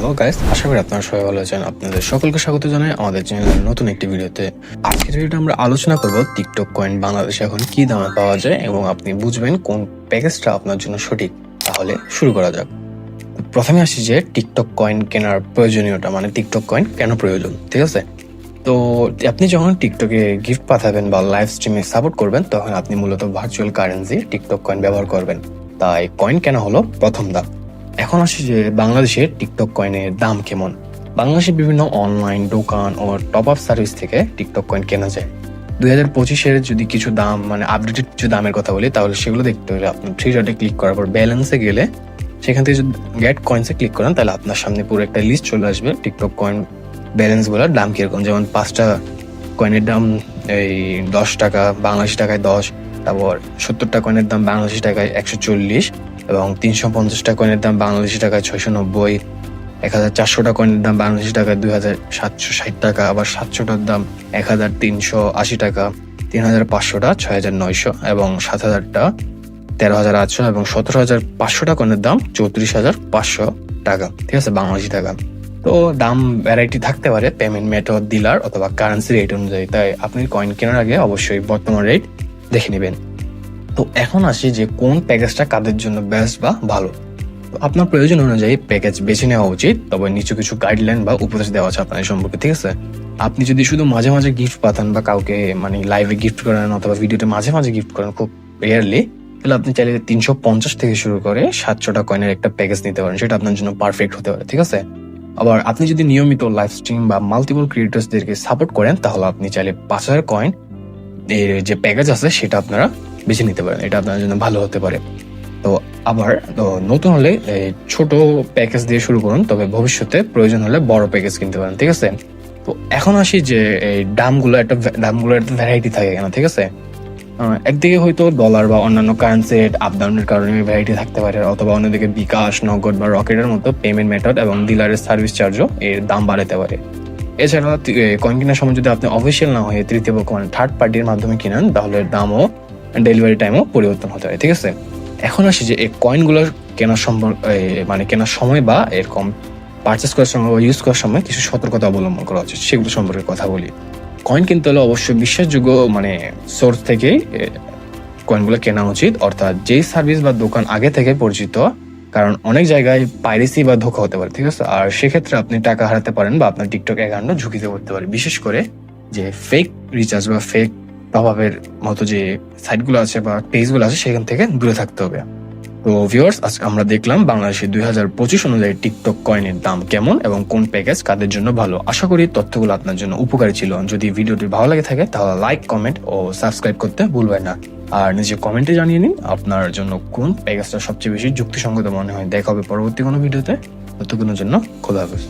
Hello guys, আশা করি আপনারা সবাই ভালো আছেন। আপনাদের সকলকে স্বাগত জানাই আমাদের চ্যানেলের নতুন একটি ভিডিওতে। আজকের ভিডিওতে আমরা আলোচনা করব টিকটক কয়েন বাংলাদেশে এখন কি দামে পাওয়া যায় এবং আপনি বুঝবেন কোন প্যাকেজটা আপনার জন্য সঠিক। তাহলে শুরু করা যাক। প্রথমে আসি যে টিকটক কয়েন কেনার প্রয়োজনীয়তা, মানে টিকটক কয়েন কেন প্রয়োজন, ঠিক আছে? তো আপনি যখন টিকটকে গিফট পাঠাবেন বা লাইভ স্ট্রিমে সাপোর্ট করবেন, তখন আপনি মূলত ভার্চুয়াল কারেন্সি টিকটক কয়েন ব্যবহার করবেন। তাই কয়েন কেনা হলো প্রথম ধাপ। এখন আসি যে বাংলাদেশে টিকটক কয়েনের দাম কেমন। বাংলাদেশে বিভিন্ন অনলাইন দোকান ও টপ আপ সার্ভিস থেকে টিকটক কয়েন কেনা যায়। 2025-এর যদি কিছু দাম, মানে আপডেটেড কিছু দামের কথা বলি, তাহলে সেগুলো দেখতে হলে আপনি থ্রি ডটে ক্লিক করার পর ব্যালেন্সে গেলে সেখান থেকে যদি গেট কয়েন্সে ক্লিক করেন, তাহলে আপনার সামনে পুরো একটা লিস্ট চলে আসবে টিকটক কয়েন ব্যালেন্স গুলার দাম কিরকম। যেমন 5টা কয়েনের দাম এই 10 টাকা, বাংলাদেশি টাকায় 10, তারপর 70টা কয়েনের দাম বাংলাদেশি টাকায় 140, এবং 350টা কয়েনের দাম বাংলাদেশি টাকায় 690, 1400টা কয়েনের দাম বাংলাদেশি টাকায় 2760 টাকা, আবার 700টার দাম 1380 টাকা, 3500টা 6900, এবং 7000টা 13800, এবং 17500টা কয়েনের দাম 34500 টাকা, ঠিক আছে, বাংলাদেশি টাকা। তো দাম ভ্যারাইটি থাকতে পারে পেমেন্ট মেথড, ডিলার অথবা কারেন্সি রেট অনুযায়ী। তাই আপনি কয়েন কেনার আগে অবশ্যই বর্তমান রেট দেখে নেবেন। তো এখন আসি যে কোন প্যাকেজটা কাদের জন্য বেস্ট বা ভালো। তো আপনার প্রয়োজন অনুযায়ী প্যাকেজ বেছে নেওয়া উচিত, তবে নিচু কিছু গাইডলাইন বা উপদেশ দেওয়া আছে আপনাদের সম্পর্কে, ঠিক আছে? আপনি যদি শুধু মাঝে মাঝে গিফট পাঠান বা কাউকে মানে লাইভে গিফট করেন অথবা ভিডিওতে মাঝে মাঝে গিফট করেন খুব রেয়ারলি, তাহলে আপনি চাইলে 350 থেকে শুরু করে 700টা কয়েনের একটা প্যাকেজ নিতে পারেন। সেটা আপনার জন্য পারফেক্ট হতে পারে, ঠিক আছে? আবার আপনি যদি নিয়মিত লাইভ স্ট্রিম বা মাল্টিপল ক্রিয়েটরসদেরকে সাপোর্ট করেন, তাহলে আপনি চাইলে 5000 কয়েন এর যে প্যাকেজ আছে সেটা আপনারা বেছে নিতে পারেন। এটা আপনার জন্য ভালো হতে পারে। তো আবার নতুন হলে ছোট প্যাকেজ দিয়ে শুরু করুন, তবে ভবিষ্যতে প্রয়োজন হলে বড় প্যাকেজ কিনতে পারেন, ঠিক আছে? তো এখন আসি যে এই দামগুলো একটা ভ্যারাইটি থাকে কেন, ঠিক আছে? একদিকে হয়তো ডলার বা অন্যান্য কারেন্সি রেট আপ ডাউনের কারণে ভ্যারাইটি থাকতে পারে, অথবা অন্যদিকে বিকাশ, নগদ বা রকেটের মতো পেমেন্ট মেথড এবং ডিলারের সার্ভিস চার্জও এর দাম বাড়াতে পারে। এছাড়া কয়েন কেনার সময় যদি আপনি অফিসিয়াল না হয়ে তৃতীয় পক্ষ মানে থার্ড পার্টির মাধ্যমে কিনেন, তাহলে দামও ডেলিভারি টাইমও পরিবর্তন হতে পারে, ঠিক আছে? এখন আসি যে এই কয়েনগুলো কেনার মানে কেনার সময় বা এরকম পারচেস করার সময় বা ইউজ করার সময় কিছু সতর্কতা অবলম্বন করা উচিত, সেগুলো সম্পর্কে কথা বলি। কয়েন কিনতে হলে অবশ্যই বিশ্বাসযোগ্য মানে সোর্স থেকে কয়েনগুলো কেনা উচিত, অর্থাৎ যেই সার্ভিস বা দোকান আগে থেকে পরিচিত, কারণ অনেক জায়গায় পাইরেসি বা ধোঁকা হতে পারে, ঠিক আছে? আর সেক্ষেত্রে আপনি টাকা হারাতে পারেন বা আপনার টিকটক অ্যাকাউন্টও ঝুঁকিতে পড়তে পারে। বিশেষ করে যে ফেক রিচার্জ বা ফেক প্রভাবের মতো যে সাইটগুলো আছে বা পেজগুলো আছে, সেখান থেকে দূরে থাকতে হবে। তো ভিউয়ার্স, আজকে আমরা দেখলাম বাংলাদেশে 2025 অনুযায়ী টিকটক কয়েনের দাম কেমন এবং কোন প্যাকেজ কাদের জন্য ভালো। আশা করি তথ্যগুলো আপনার জন্য উপকারী ছিল। যদি ভিডিওটি ভালো লাগে থাকে তাহলে লাইক, কমেন্ট ও সাবস্ক্রাইব করতে ভুলবেন না। আর নিজে কমেন্টে জানিয়ে নিন আপনার জন্য কোন প্যাকেজটা সবচেয়ে বেশি যুক্তিসঙ্গত মনে হয়। দেখা হবে পরবর্তী কোনো ভিডিওতে। ততক্ষণের জন্য খোদা হাফেজ।